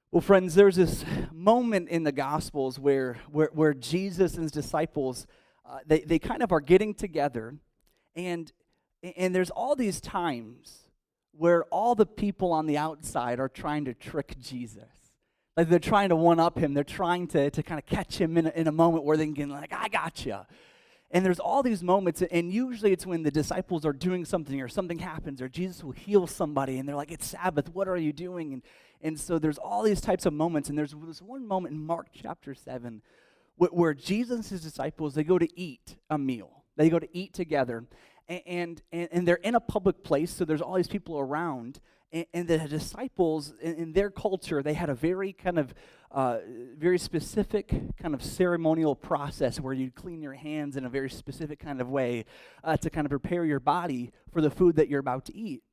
Well, friends, there's this moment in the Gospels where Jesus and his disciples, they kind of are getting together, and and there's all these times where all the people on the outside are trying to trick Jesus. Like they're trying to one-up him. They're trying to kind of catch him in a moment where they can get like, I gotcha. And there's all these moments, and usually it's when the disciples are doing something or something happens or Jesus will heal somebody, and they're like, it's Sabbath, what are you doing? And so there's all these types of moments, and there's this one moment in Mark chapter 7 where Jesus and his disciples, they go to eat a meal. They go to eat together, and they're in a public place, so there's all these people around, and the disciples, in their culture, they had a very kind of very specific kind of ceremonial process where you clean your hands in a very specific kind of way to kind of prepare your body for the food that you're about to eat.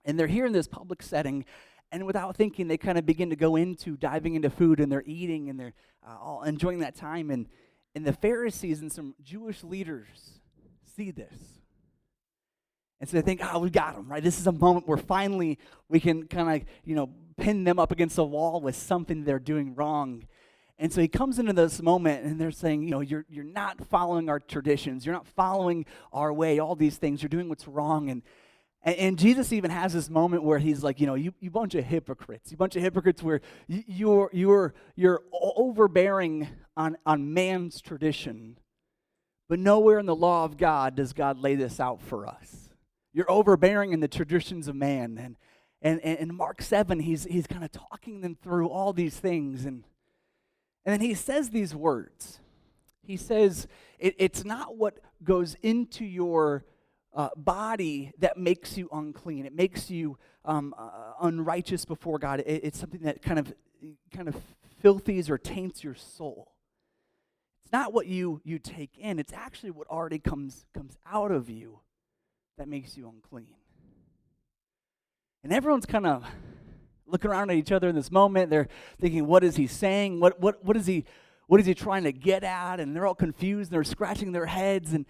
And they're here in this public setting, and without thinking, they kind of begin to go into diving into food, and they're eating, and they're all enjoying that time. And the Pharisees and some Jewish leaders see this. And so they think, we got them, right? This is a moment where finally we can kind of, pin them up against the wall with something they're doing wrong. And so he comes into this moment, and they're saying, you're not following our traditions. You're not following our way, all these things. You're doing what's wrong. And Jesus even has this moment where he's like, you bunch of hypocrites. You bunch of hypocrites where you're overbearing on man's tradition, but nowhere in the law of God does God lay this out for us. You're overbearing in the traditions of man. And in Mark 7, he's kind of talking them through all these things. And then he says these words. He says, it's not what goes into your body that makes you unclean. It makes you unrighteous before God. It's something that kind of filthies or taints your soul. It's not what you take in. It's actually what already comes out of you that makes you unclean. And everyone's kind of looking around at each other in this moment. They're thinking, what is he saying? What is he trying to get at? And they're all confused. They're scratching their heads. And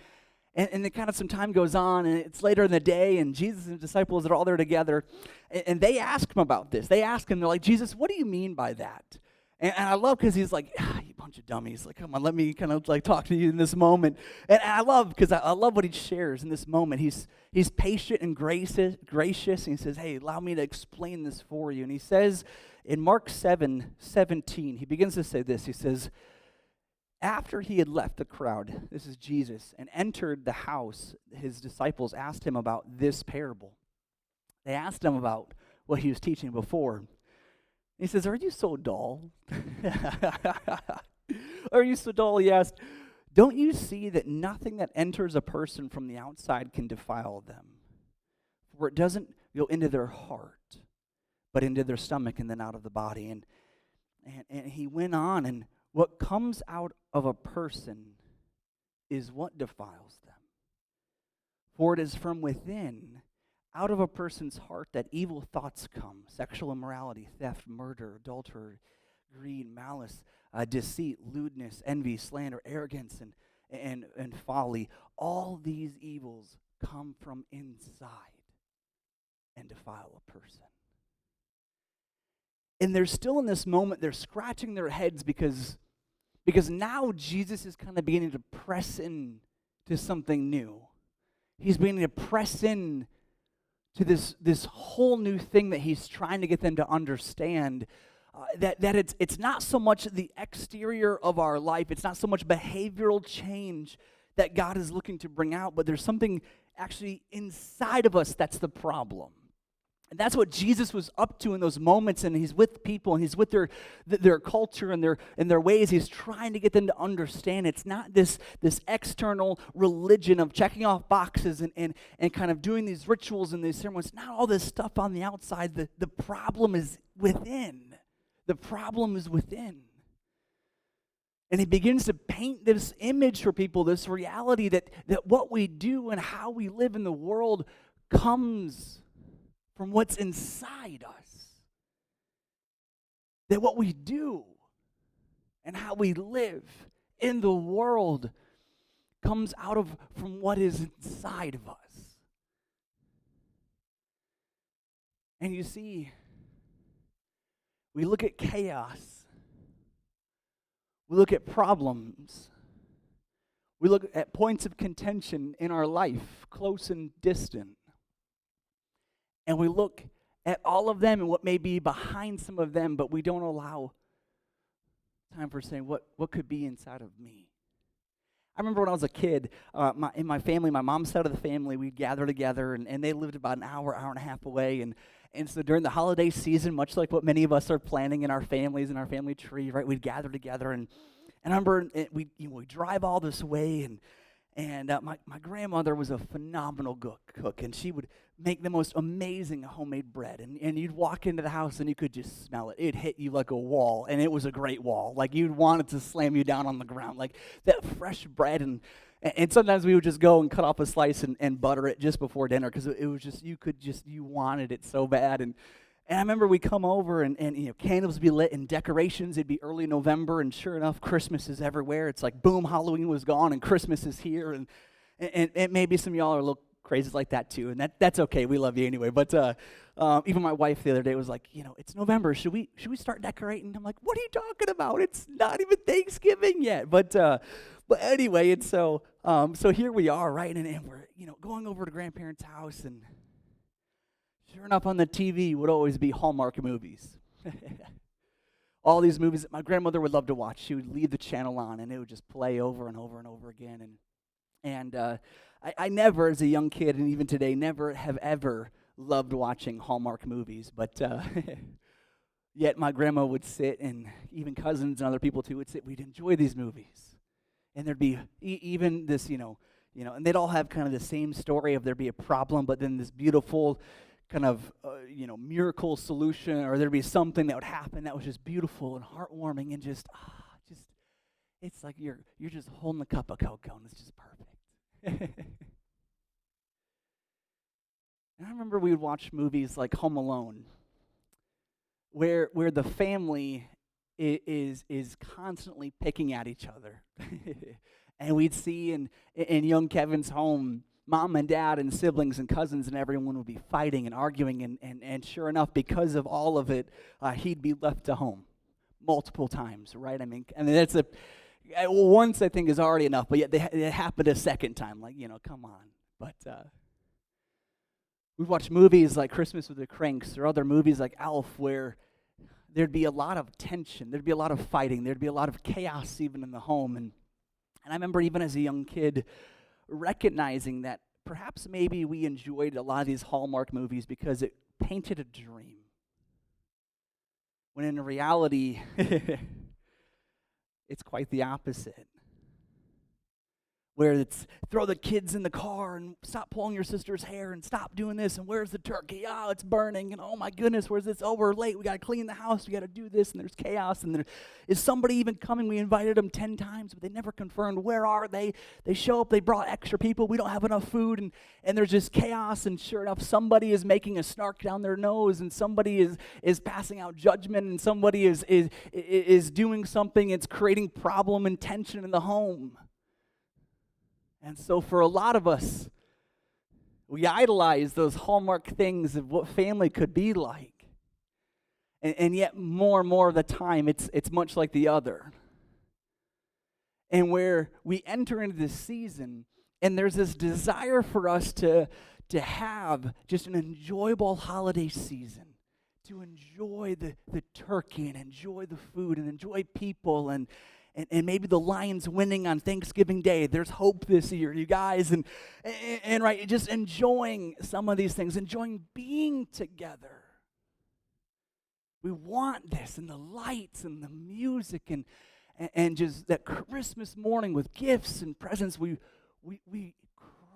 then kind of some time goes on, and it's later in the day, and Jesus and the disciples are all there together. And they ask him about this. They ask him, they're like, Jesus, what do you mean by that? And I love because he's like, you bunch of dummies. Like, come on, let me kind of like talk to you in this moment. And I love, because I love what he shares in this moment. He's patient and gracious, and he says, hey, allow me to explain this for you. And he says in Mark 7:17, he begins to say this. He says, after he had left the crowd, this is Jesus, and entered the house, his disciples asked him about this parable. They asked him about what he was teaching before. He says, are you so dull? Are you so dull? He asked, don't you see that nothing that enters a person from the outside can defile them? For it doesn't go into their heart, but into their stomach and then out of the body. And he went on, and what comes out of a person is what defiles them. For it is from within, out of a person's heart, that evil thoughts come: sexual immorality, theft, murder, adultery, greed, malice, deceit, lewdness, envy, slander, arrogance, and folly. All these evils come from inside and defile a person. And they're still in this moment, they're scratching their heads because now Jesus is kind of beginning to press in to something new. He's beginning to press in to this whole new thing that he's trying to get them to understand, that it's not so much the exterior of our life, it's not so much behavioral change that God is looking to bring out, but there's something actually inside of us that's the problem. And that's what Jesus was up to in those moments, and he's with people, and he's with their culture and their ways. He's trying to get them to understand it's not this external religion of checking off boxes and kind of doing these rituals and these ceremonies. It's not all this stuff on the outside. The problem is within. The problem is within. And he begins to paint this image for people, this reality that what we do and how we live in the world comes from what's inside us. That what we do and how we live in the world comes from what is inside of us. And you see, We look at chaos. We look at problems. We look at points of contention in our life, close and distant. And we look at all of them and what may be behind some of them, but we don't allow time for saying, what could be inside of me? I remember when I was a kid, in my family, my mom's side of the family, we'd gather together, and they lived about an hour and a half away. And so during the holiday season, much like what many of us are planning in our families, in our family tree, right, we'd gather together. And I remember we drive all this way, and my grandmother was a phenomenal cook, and she would make the most amazing homemade bread. And you'd walk into the house, and you could just smell it. It hit you like a wall, and it was a great wall. Like, you'd want it to slam you down on the ground. Like, that fresh bread, and sometimes we would just go and cut off a slice and butter it just before dinner, because it was just, you wanted it so bad. And I remember we come over, and candles would be lit and decorations. It'd be early November, and sure enough, Christmas is everywhere. It's like, boom, Halloween was gone, and Christmas is here. And maybe some of y'all are a little crazy like that too, and that's okay. We love you anyway. But even my wife the other day was like, it's November. Should we start decorating? I'm like, what are you talking about? It's not even Thanksgiving yet. But anyway, and so here we are, right? And we're going over to grandparents' house, and sure enough, on the TV would always be Hallmark movies. All these movies that my grandmother would love to watch. She would leave the channel on, and it would just play over and over and over again. And I never, as a young kid, and even today, never have ever loved watching Hallmark movies. But yet my grandma would sit, and even cousins and other people too would sit. We'd enjoy these movies, and there'd be even this, and they'd all have kind of the same story of there'd be a problem, but then this beautiful kind of, miracle solution, or there'd be something that would happen that was just beautiful and heartwarming, and just it's like you're just holding a cup of cocoa, and it's just perfect. And I remember we would watch movies like Home Alone, where the family is constantly picking at each other. And we'd see in young Kevin's home, mom and dad and siblings and cousins and everyone would be fighting and arguing, and sure enough, because of all of it, he'd be left to home multiple times, right? I mean that's once I think is already enough, but yet it happened a second time. Like, come on. But we'd watch movies like Christmas with the Cranks, or other movies like Elf, where there'd be a lot of tension, there'd be a lot of fighting, there'd be a lot of chaos even in the home. And I remember even as a young kid recognizing that perhaps maybe we enjoyed a lot of these Hallmark movies because it painted a dream, when in reality it's quite the opposite, where it's throw the kids in the car and stop pulling your sister's hair and stop doing this, and where's the turkey? Oh, it's burning, and oh my goodness, where's this? Oh, we're late, we got to clean the house, we got to do this, and there's chaos, and there is somebody even coming. We invited them 10 times, but they never confirmed. Where are they? They show up, they brought extra people, we don't have enough food, and there's just chaos, and sure enough, somebody is making a snark down their nose, and somebody is passing out judgment, and somebody is doing something. It's creating problem and tension in the home. And so for a lot of us, we idolize those Hallmark things of what family could be like. And yet more and more of the time, it's much like the other. And where we enter into this season, and there's this desire for us to have just an enjoyable holiday season, to enjoy the turkey and enjoy the food and enjoy people, and maybe the Lions winning on Thanksgiving Day. There's hope this year, you guys. And right, just enjoying some of these things, enjoying being together. We want this, and the lights and the music and just that Christmas morning with gifts and presents. We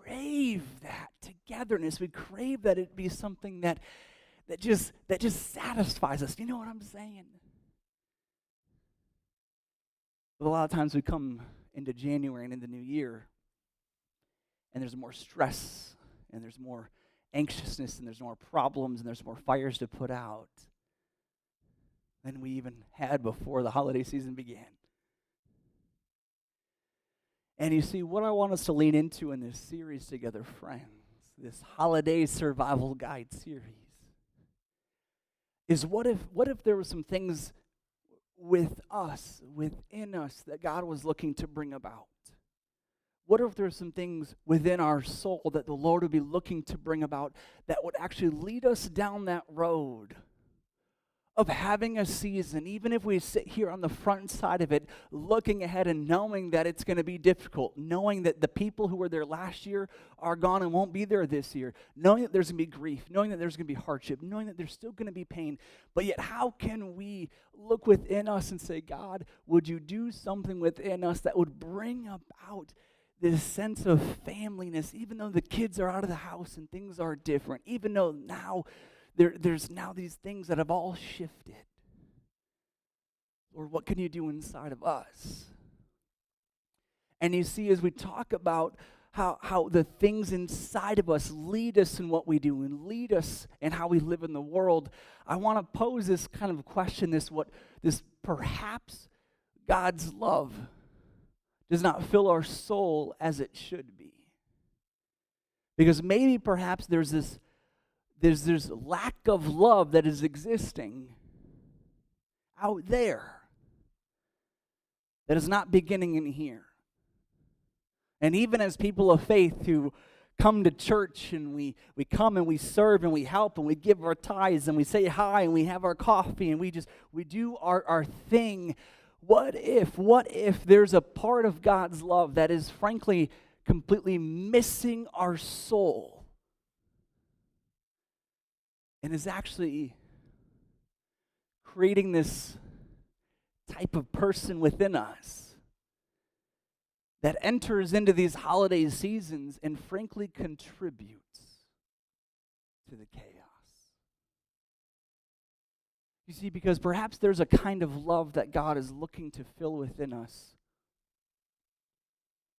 crave that togetherness. We crave that it be something that just satisfies us. You know what I'm saying? But a lot of times we come into January and in the new year, and there's more stress, and there's more anxiousness, and there's more problems, and there's more fires to put out than we even had before the holiday season began. And you see, what I want us to lean into in this series together, friends, this holiday survival guide series, is what if there were some things within us that God was looking to bring about? What if there's some things within our soul that the Lord would be looking to bring about that would actually lead us down that road of having a season, even if we sit here on the front side of it, looking ahead and knowing that it's going to be difficult, knowing that the people who were there last year are gone and won't be there this year, knowing that there's going to be grief, knowing that there's going to be hardship, knowing that there's still going to be pain, but yet how can we look within us and say, God, would you do something within us that would bring about this sense of familyness, even though the kids are out of the house and things are different, even though now there's now these things that have all shifted. Lord, what can you do inside of us? And you see, as we talk about how the things inside of us lead us in what we do and lead us in how we live in the world, I want to pose this kind of question, this perhaps God's love does not fill our soul as it should be. Because maybe perhaps there's this lack of love that is existing out there that is not beginning in here. And even as people of faith who come to church and we come and we serve and we help and we give our tithes and we say hi and we have our coffee and we do our thing, what if there's a part of God's love that is frankly completely missing our soul and is actually creating this type of person within us that enters into these holiday seasons and frankly contributes to the chaos? You see, because perhaps there's a kind of love that God is looking to fill within us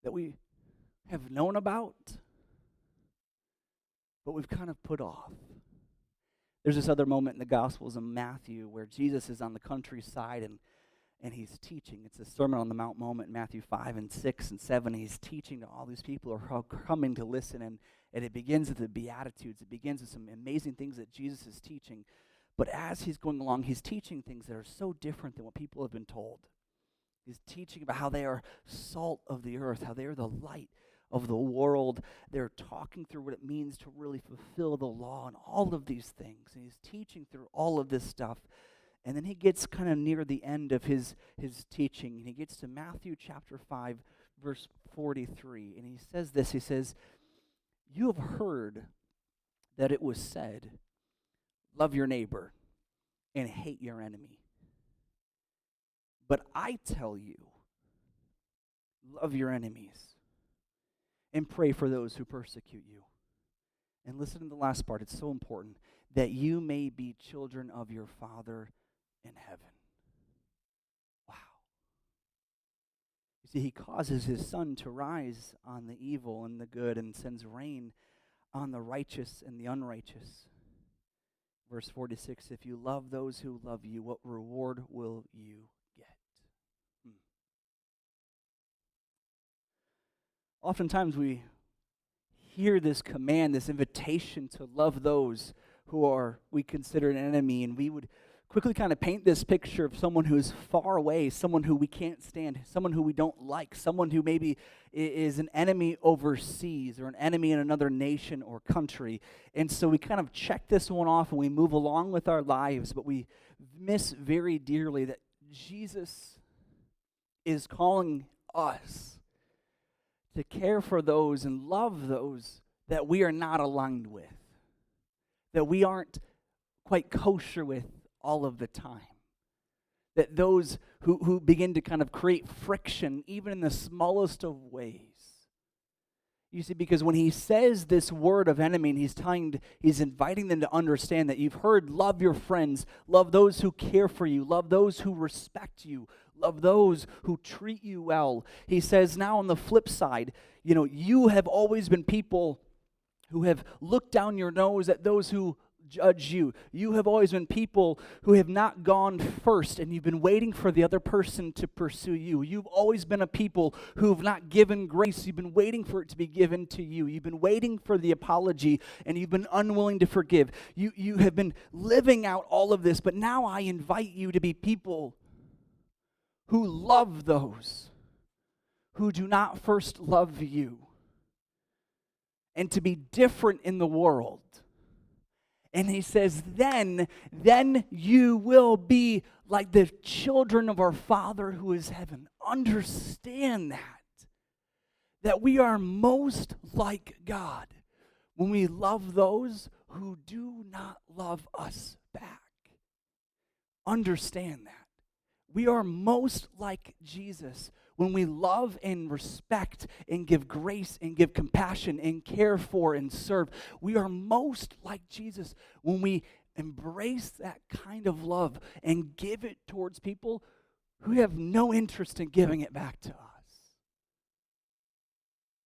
that we have known about, but we've kind of put off. There's this other moment in the Gospels in Matthew where Jesus is on the countryside and he's teaching. It's a Sermon on the Mount moment in Matthew 5 and 6 and 7. He's teaching to all these people who are coming to listen, and it begins with the Beatitudes. It begins with some amazing things that Jesus is teaching. But as he's going along, he's teaching things that are so different than what people have been told. He's teaching about how they are salt of the earth, how they are the light of the world. They're talking through what it means to really fulfill the law and all of these things. And he's teaching through all of this stuff. And then he gets kind of near the end of his teaching, and he gets to Matthew chapter 5, verse 43. And he says this, he says, "You have heard that it was said, love your neighbor and hate your enemy. But I tell you, love your enemies and pray for those who persecute you." And listen to the last part, it's so important, "that you may be children of your Father in heaven." Wow. You see, he causes his sun to rise on the evil and the good and sends rain on the righteous and the unrighteous. Verse 46, "If you love those who love you, what reward will you get?" Oftentimes we hear this command, this invitation to love those who we consider an enemy, and we would quickly kind of paint this picture of someone who is far away, someone who we can't stand, someone who we don't like, someone who maybe is an enemy overseas or an enemy in another nation or country. And so we kind of check this one off and we move along with our lives, but we miss very dearly that Jesus is calling us to care for those and love those that we are not aligned with, that we aren't quite kosher with all of the time. That those who begin to kind of create friction, even in the smallest of ways. You see, because when he says this word of enemy, and he's inviting them to understand that you've heard, love your friends, love those who care for you, love those who respect you, love those who treat you well. He says now on the flip side, you have always been people who have looked down your nose at those who judge you. You have always been people who have not gone first, and you've been waiting for the other person to pursue you. You've always been a people who have not given grace. You've been waiting for it to be given to you. You've been waiting for the apology, and you've been unwilling to forgive. You have been living out all of this, but now I invite you to be people who love those who do not first love you, and to be different in the world. And he says, then you will be like the children of our Father who is heaven. Understand that we are most like God when we love those who do not love us back. Understand that. We are most like Jesus when we love and respect and give grace and give compassion and care for and serve. We are most like Jesus when we embrace that kind of love and give it towards people who have no interest in giving it back to us.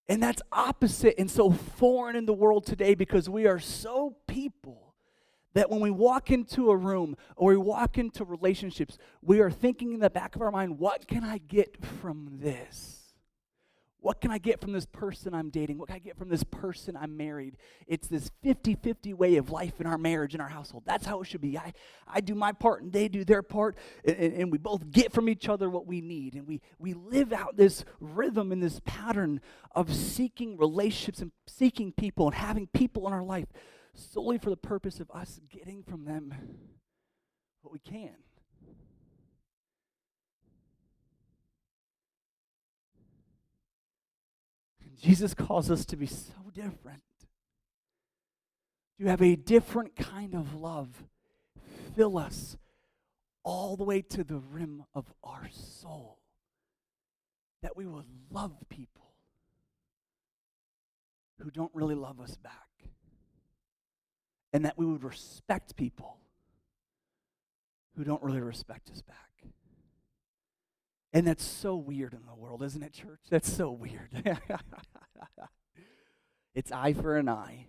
And that's opposite and so foreign in the world today, because we are so people that when we walk into a room or we walk into relationships, we are thinking in the back of our mind, what can I get from this? What can I get from this person I'm dating? What can I get from this person I'm married? It's this 50-50 way of life in our marriage, in our household. That's how it should be. I do my part and they do their part, and we both get from each other what we need. And we live out this rhythm and this pattern of seeking relationships and seeking people and having people in our life solely for the purpose of us getting from them what we can. And Jesus calls us to be so different, to have a different kind of love fill us all the way to the rim of our soul, that we would love people who don't really love us back. And that we would respect people who don't really respect us back. And that's so weird in the world, isn't it, church? That's so weird. It's eye for an eye.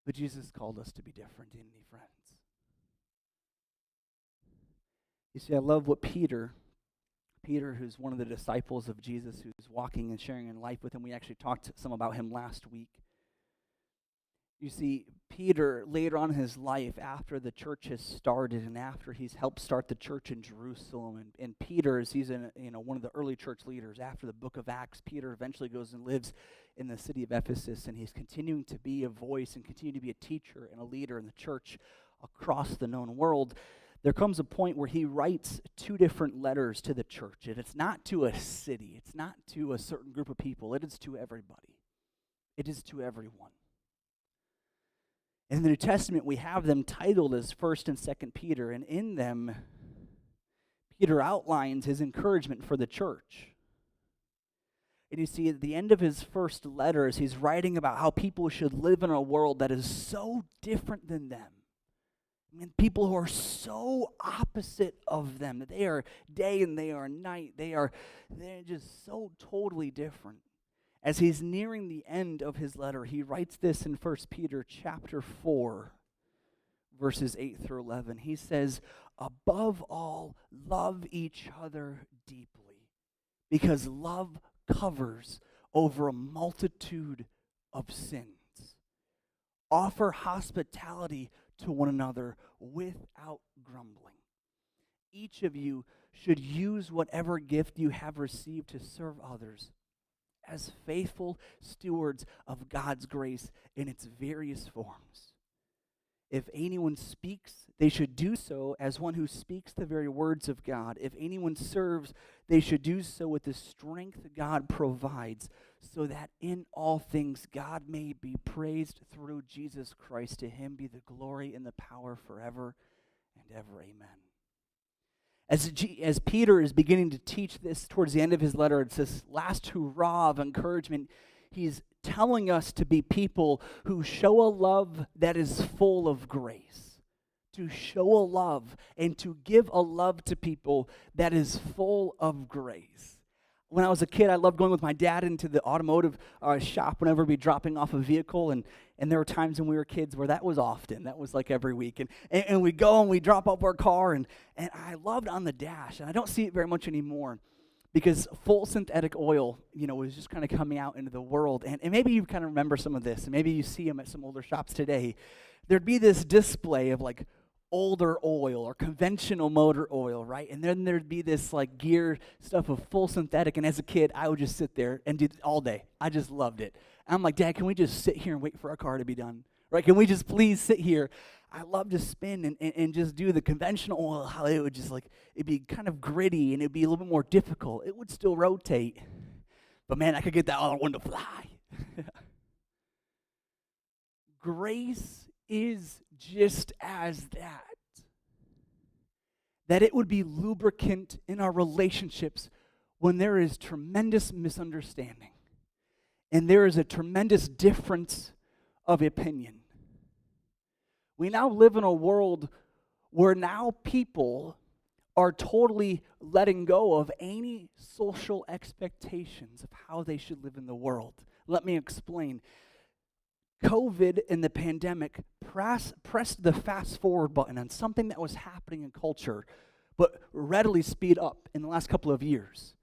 But Jesus called us to be different, didn't he, friends? You see, I love what Peter, who's one of the disciples of Jesus, who's walking and sharing in life with him. We actually talked some about him last week. You see, Peter, later on in his life, after the church has started and after he's helped start the church in Jerusalem, and Peter, as he's one of the early church leaders, after the book of Acts, Peter eventually goes and lives in the city of Ephesus, and he's continuing to be a voice and continue to be a teacher and a leader in the church across the known world. There comes a point where he writes 2 different letters to the church, and it's not to a city, it's not to a certain group of people, it is to everybody. It is to everyone. In the New Testament, we have them titled as 1st and 2nd Peter, and in them, Peter outlines his encouragement for the church. And you see, at the end of his first letters, he's writing about how people should live in a world that is so different than them. I mean, people who are so opposite of them, that they are day and they are night. They're just so totally different. As he's nearing the end of his letter, he writes this in 1 Peter chapter 4, verses 8 through 11. He says, above all, love each other deeply, because love covers over a multitude of sins. Offer hospitality to one another without grumbling. Each of you should use whatever gift you have received to serve others as faithful stewards of God's grace in its various forms. If anyone speaks, they should do so as one who speaks the very words of God. If anyone serves, they should do so with the strength God provides, so that in all things God may be praised through Jesus Christ. To him be the glory and the power forever and ever. Amen. As Peter is beginning to teach this towards the end of his letter, it's this last hurrah of encouragement. He's telling us to be people who show a love that is full of grace, to show a love and to give a love to people that is full of grace. When I was a kid, I loved going with my dad into the automotive shop whenever we'd be dropping off a vehicle, and there were times when we were kids where that was often. That was like every week. And we'd go and we'd drop off our car, and I loved on the dash, and I don't see it very much anymore because full synthetic oil, was just kind of coming out into the world. And maybe you kind of remember some of this, and maybe you see them at some older shops today. There'd be this display of like older oil or conventional motor oil, right? And then there'd be this like gear stuff of full synthetic. And as a kid, I would just sit there and do it all day. I just loved it. I'm like, Dad, can we just sit here and wait for our car to be done? Right? Can we just please sit here? I love to spin and just do the conventional oil, how it would just like, it'd be kind of gritty and it'd be a little bit more difficult. It would still rotate. But man, I could get that other one to fly. Grace is just as that it would be lubricant in our relationships when there is tremendous misunderstanding and there is a tremendous difference of opinion. We now live in a world where now people are totally letting go of any social expectations of how they should live in the world. Let me explain. COVID and the pandemic pressed the fast forward button on something that was happening in culture, but readily speed up in the last couple of years.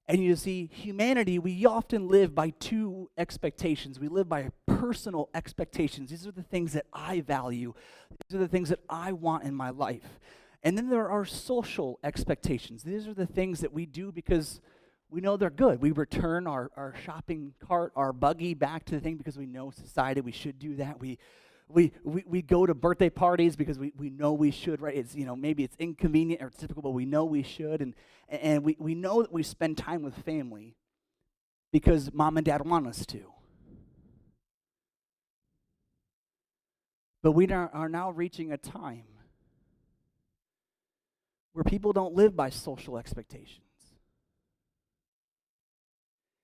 And you see, humanity, we often live by two expectations. We live by personal expectations. These are the things that I value. These are the things that I want in my life. And then there are social expectations. These are the things that we do because we know they're good. We return our shopping cart, our buggy back to the thing because we know society we should do that. We go to birthday parties because we know we should, right? It's maybe it's inconvenient or it's difficult, but we know we should. And we know that we spend time with family because mom and dad want us to. But we are now reaching a time where people don't live by social expectations.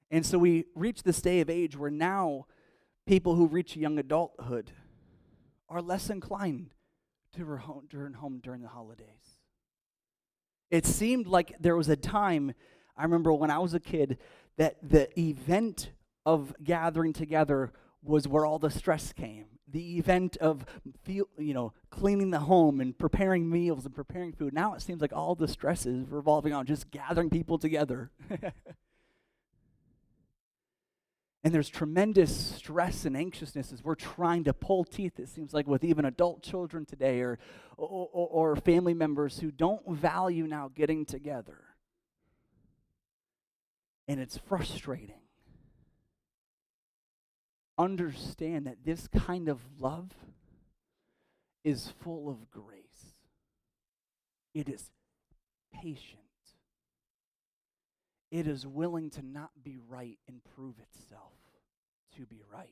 And so we reach this day of age where now people who reach young adulthood are less inclined to return home during the holidays. It seemed like there was a time, I remember when I was a kid, that the event of gathering together was where all the stress came. The event of cleaning the home and preparing meals and preparing food. Now it seems like all the stress is revolving on just gathering people together. And there's tremendous stress and anxiousness as we're trying to pull teeth, it seems like, with even adult children today or family members who don't value now getting together. And it's frustrating. Understand that this kind of love is full of grace. It is patient. It is willing to not be right and prove itself to be right.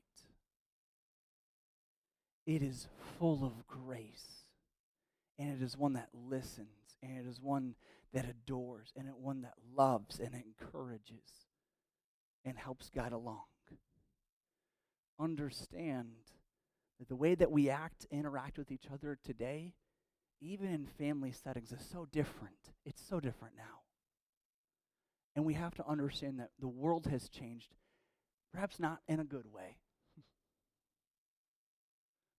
It is full of grace, and it is one that listens, and it is one that adores, and it one that loves and encourages and helps guide along. Understand that the way that we interact with each other today, even in family settings, is so different. It's so different now. And we have to understand that the world has changed, perhaps not in a good way.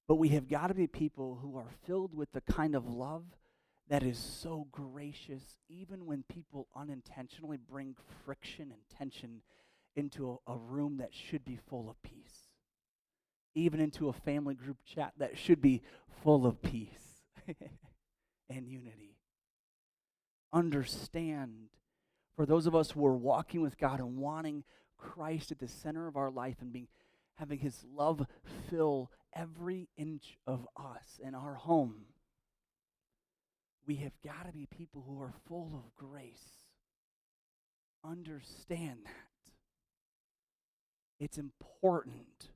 But we have got to be people who are filled with the kind of love that is so gracious, even when people unintentionally bring friction and tension into a room that should be full of peace. Even into a family group chat that should be full of peace and unity. Understand, for those of us who are walking with God and wanting Christ at the center of our life and having his love fill every inch of us and our home, we have got to be people who are full of grace. Understand that. It's important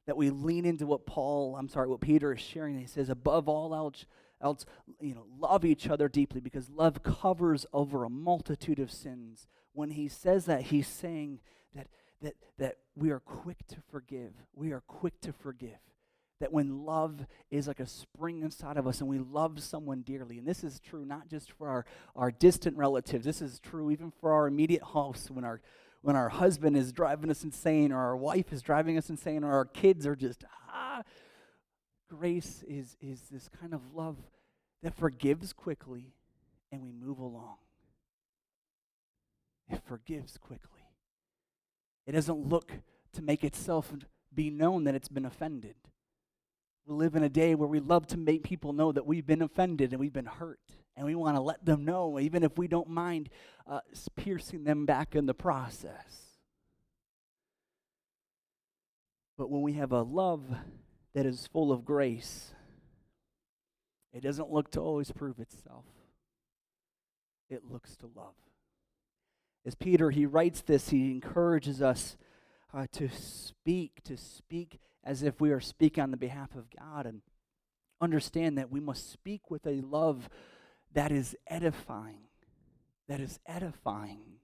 that we lean into what Peter is sharing. He says, above all else, love each other deeply because love covers over a multitude of sins. When he says that, he's saying that we are quick to forgive. We are quick to forgive. That when love is like a spring inside of us and we love someone dearly, and this is true not just for our distant relatives, this is true even for our immediate house when our husband is driving us insane or our wife is driving us insane or our kids are just, grace is this kind of love that forgives quickly and we move along. It forgives quickly. It doesn't look to make itself be known that it's been offended. We live in a day where we love to make people know that we've been offended and we've been hurt. And we want to let them know, even if we don't mind piercing them back in the process. But when we have a love that is full of grace, it doesn't look to always prove itself. It looks to love. As Peter, he writes this, he encourages us to speak as if we are speaking on the behalf of God, and understand that we must speak with a love that is edifying. That is edifying.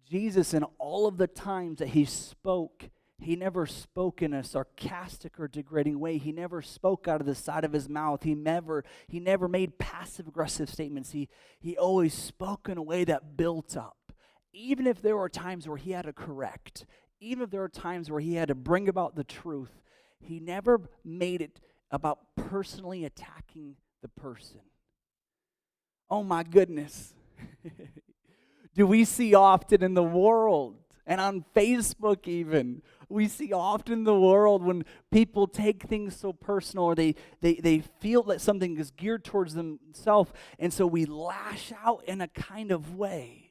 Jesus, in all of the times that he spoke, he never spoke in a sarcastic or degrading way. He never spoke out of the side of his mouth. He never made passive-aggressive statements. He always spoke in a way that built up. Even if there were times where he had to correct, even if there were times where he had to bring about the truth, he never made it about personally attacking the person. Oh my goodness. Do we see often in the world, and on Facebook even, we see often in the world when people take things so personal, or they feel that something is geared towards themselves, and so we lash out in a kind of way.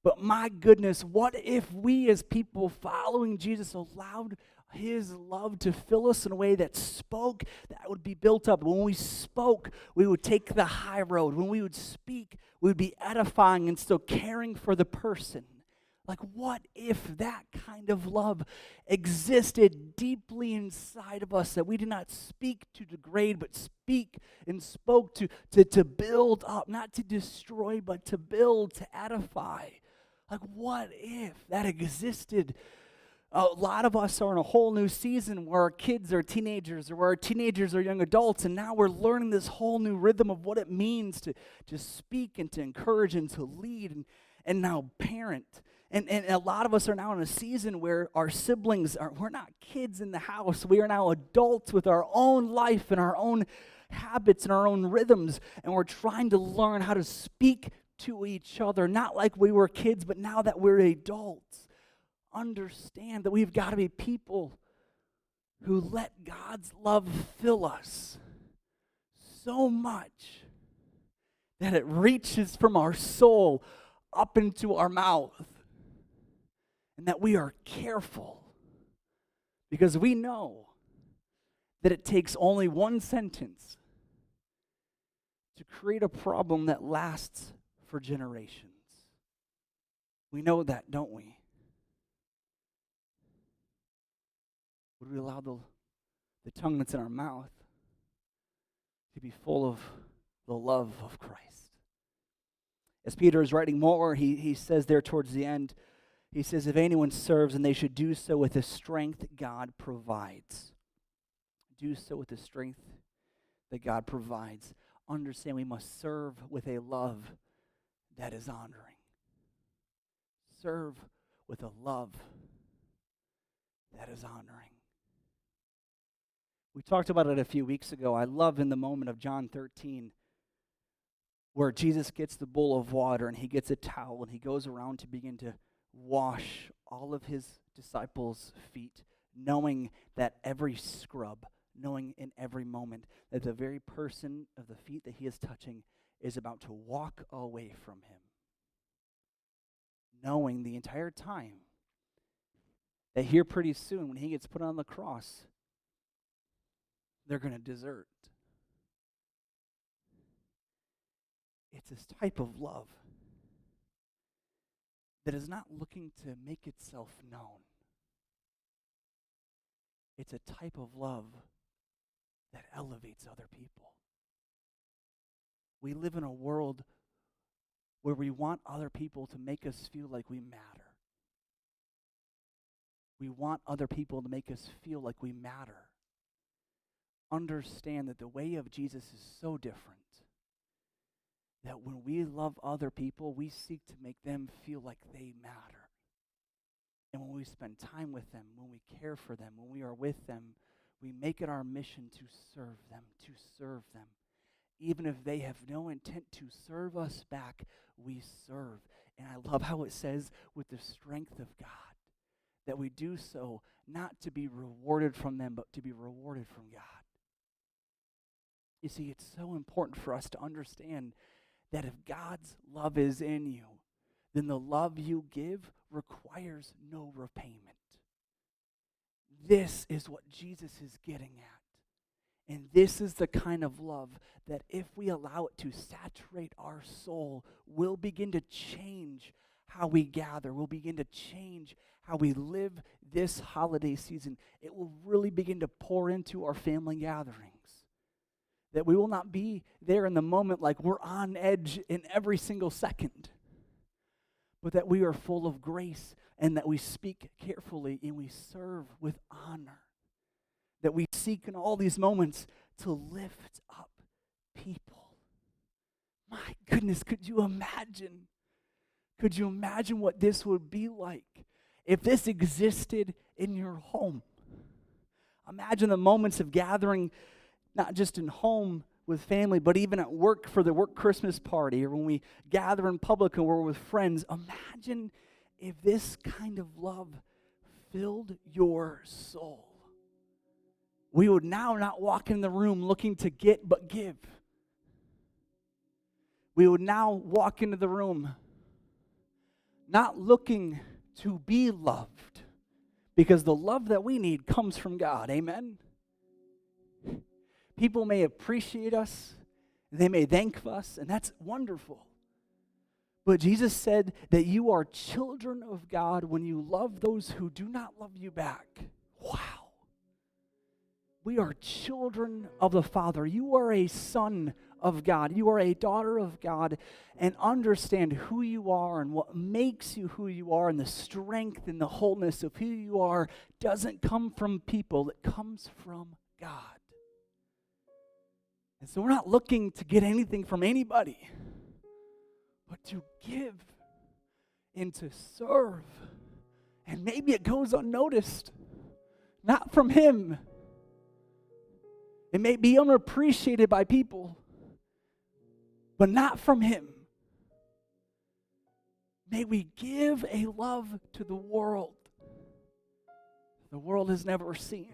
But my goodness, what if we as people following Jesus allowed his love to fill us in a way that spoke, that would be built up? When we spoke, we would take the high road. When we would speak, we would be edifying and still caring for the person. Like, what if that kind of love existed deeply inside of us, that we did not speak to degrade, but speak and spoke to build up, not to destroy, but to build, to edify? Like, what if that existed? A lot of us are in a whole new season where our kids are teenagers, or where our teenagers are young adults, and now we're learning this whole new rhythm of what it means to speak and to encourage and to lead and now parent. And a lot of us are now in a season where our siblings we're not kids in the house. We are now adults with our own life and our own habits and our own rhythms, and we're trying to learn how to speak to each other, not like we were kids, but now that we're adults. Understand that we've got to be people who let God's love fill us so much that it reaches from our soul up into our mouth, and that we are careful, because we know that it takes only one sentence to create a problem that lasts for generations. We know that, don't we? Would we allow the tongue that's in our mouth to be full of the love of Christ? As Peter is writing more, he says there towards the end, he says, if anyone serves, then they should do so with the strength God provides. Do so with the strength that God provides. Understand we must serve with a love that is honoring. Serve with a love that is honoring. We talked about it a few weeks ago. I love in the moment of John 13 where Jesus gets the bowl of water and he gets a towel and he goes around to begin to wash all of his disciples' feet, knowing that every scrub, knowing in every moment that the very person of the feet that he is touching is about to walk away from him. Knowing the entire time that here pretty soon when he gets put on the cross, they're going to desert. It's this type of love that is not looking to make itself known. It's a type of love that elevates other people. We live in a world where we want other people to make us feel like we matter. We want other people to make us feel like we matter. understand that the way of Jesus is so different. That when we love other people, we seek to make them feel like they matter. And when we spend time with them, when we care for them, when we are with them, we make it our mission to serve them, to serve them. Even if they have no intent to serve us back, we serve. And I love how it says, with the strength of God, that we do so not to be rewarded from them, but to be rewarded from God. You see, it's so important for us to understand that if God's love is in you, then the love you give requires no repayment. This is what Jesus is getting at. And this is the kind of love that if we allow it to saturate our soul, will begin to change how we gather. Will begin to change how we live this holiday season. It will really begin to pour into our family gatherings. That we will not be there in the moment like we're on edge in every single second. But that we are full of grace and that we speak carefully and we serve with honor. That we seek in all these moments to lift up people. My goodness, could you imagine? Could you imagine what this would be like if this existed in your home? Imagine the moments of gathering, not just in home with family, but even at work for the work Christmas party, or when we gather in public and we're with friends. Imagine if this kind of love filled your soul. We would now not walk in the room looking to get but give. We would now walk into the room not looking to be loved, because the love that we need comes from God. Amen? People may appreciate us, they may thank us, and that's wonderful. But Jesus said that you are children of God when you love those who do not love you back. Wow. We are children of the Father. You are a son of God. You are a daughter of God. And understand who you are and what makes you who you are, and the strength and the wholeness of who you are doesn't come from people. It comes from God. And so we're not looking to get anything from anybody, but to give and to serve. And maybe it goes unnoticed, not from Him. It may be unappreciated by people, but not from Him. May we give a love to the world has never seen.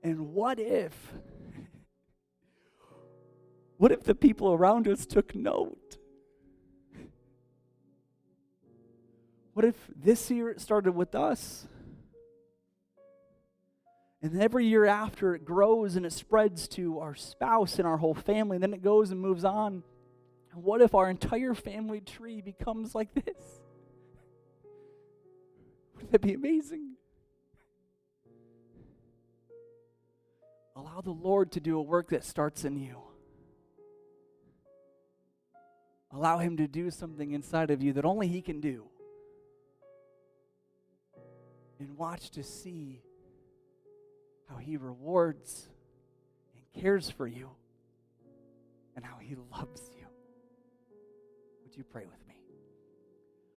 And what if the people around us took note? What if this year it started with us? And every year after, it grows and it spreads to our spouse and our whole family. And then it goes and moves on. And what if our entire family tree becomes like this? Wouldn't that be amazing? Allow the Lord to do a work that starts in you. Allow Him to do something inside of you that only He can do. And watch to see how He rewards and cares for you, and how He loves you. Would you pray with me?